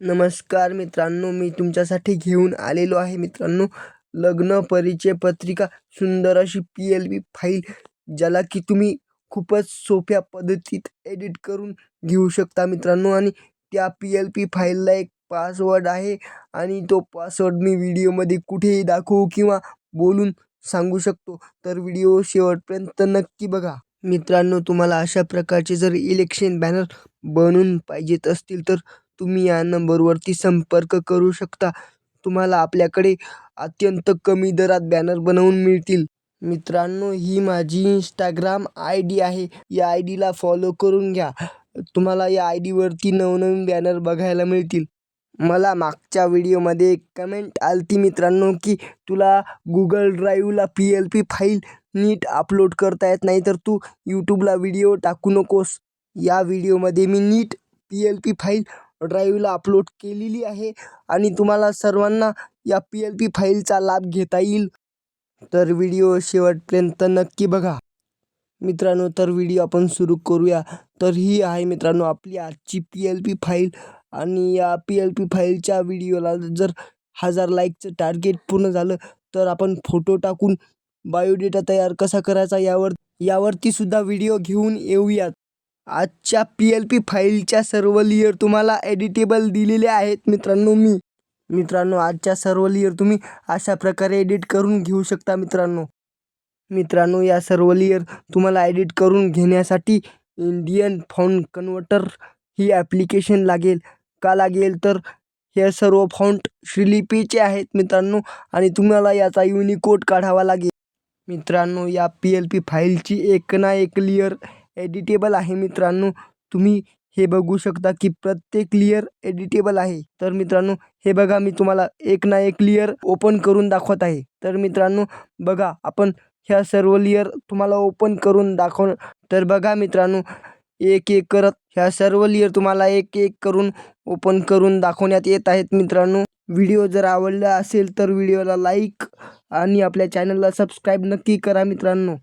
नमस्कार मित्रांनो, मी तुमच्यासाठी घेऊन आलेलो आहे मित्रांनो, लग्न परिचय पत्रिका सुंदर अशी PLP फाईल, ज्याला की तुम्ही खूपच सोप्या पद्धतीत एडिट करून घेऊ शकता मित्रांनो. आणि त्या PLP फाईलला एक पासवर्ड आहे आणि तो पासवर्ड मी व्हिडिओमध्ये कुठेही दाखवू किंवा बोलून सांगू शकतो. तर व्हिडिओ शेवटपर्यंत नक्की बघा. मित्रांनो, तुम्हाला अशा प्रकारचे जर इलेक्शन बॅनर बनवून पाहिजेत असतील तर तुम्ही या नंबरवरती संपर्क करू शकता. तुम्हाला आपल्याकडे अत्यंत कमी दरात बॅनर बनवून मिळतील. मित्रांनो, ही माझी इंस्टाग्राम ID आहे. या ID ला फॉलो करून घ्या. तुम्हाला या ID वरती नवनवीन बॅनर बघायला मिळतील. मला मागच्या व्हिडिओमध्ये एक कमेंट आलती मित्रांनो, की तुला Google ड्राईव्हला PLP फाईल नीट अपलोड करता येत नाही, तर तू यूट्यूबला व्हिडिओ टाकू नकोस. या व्हिडिओमध्ये मी नीट PLP फाईल ड्राईव्हला अपलोड केलेली आहे आणि तुम्हाला सर्वांना या PLP फाईलचा लाभ घेता येईल. तर व्हिडिओ शेवटपर्यंत नक्की बघा. मित्रांनो, तर व्हिडिओ आपण सुरू करूया. तर ही आहे मित्रांनो आपली आजची PLP फाईल. आणि या PLP फाईलच्या व्हिडिओला जर 1000 लाईकचं टार्गेट पूर्ण झालं तर आपण फोटो टाकून बायोडेटा तयार कसा करायचा यावरती सुद्धा व्हिडिओ घेऊन येऊयात. आजच्या PLP फाईलच्या सर्व लेयर तुम्हाला एडिटेबल दिलेले आहेत मित्रांनो, आजच्या सर्व लेयर तुम्ही अशा प्रकारे एडिट करून घेऊ शकता मित्रांनो, या सर्व लेयर तुम्हाला एडिट करून घेण्यासाठी इंडियन फॉन्ट कन्व्हर्टर ही ॲप्लिकेशन लागेल. का लागेल तर हे सर्व फॉन्ट श्रीलिपीचे आहेत मित्रांनो, आणि तुम्हाला याचा युनिकोड काढावा लागेल. मित्रांनो, या PLP फाईलची एक ना एक लेयर एडिटेबल आहे मित्रांनो. तुम्ही हे बघू शकता की प्रत्येक लेयर एडिटेबल आहे. तर मित्रांनो, हे बघा, मी तुम्हाला एक ना एक लेयर ओपन करून दाखवत आहे. तर मित्रांनो बघा, आपण ह्या सर्व लेयर तुम्हाला ओपन करून दाखव. तर बघा मित्रांनो, एक एक करत ह्या सर्व लेयर तुम्हाला एक एक करून ओपन करून दाखवण्यात येत आहेत मित्रांनो. व्हिडिओ जर आवडला असेल तर व्हिडिओला लाईक आणि आपल्या चॅनलला सबस्क्राईब नक्की करा मित्रांनो.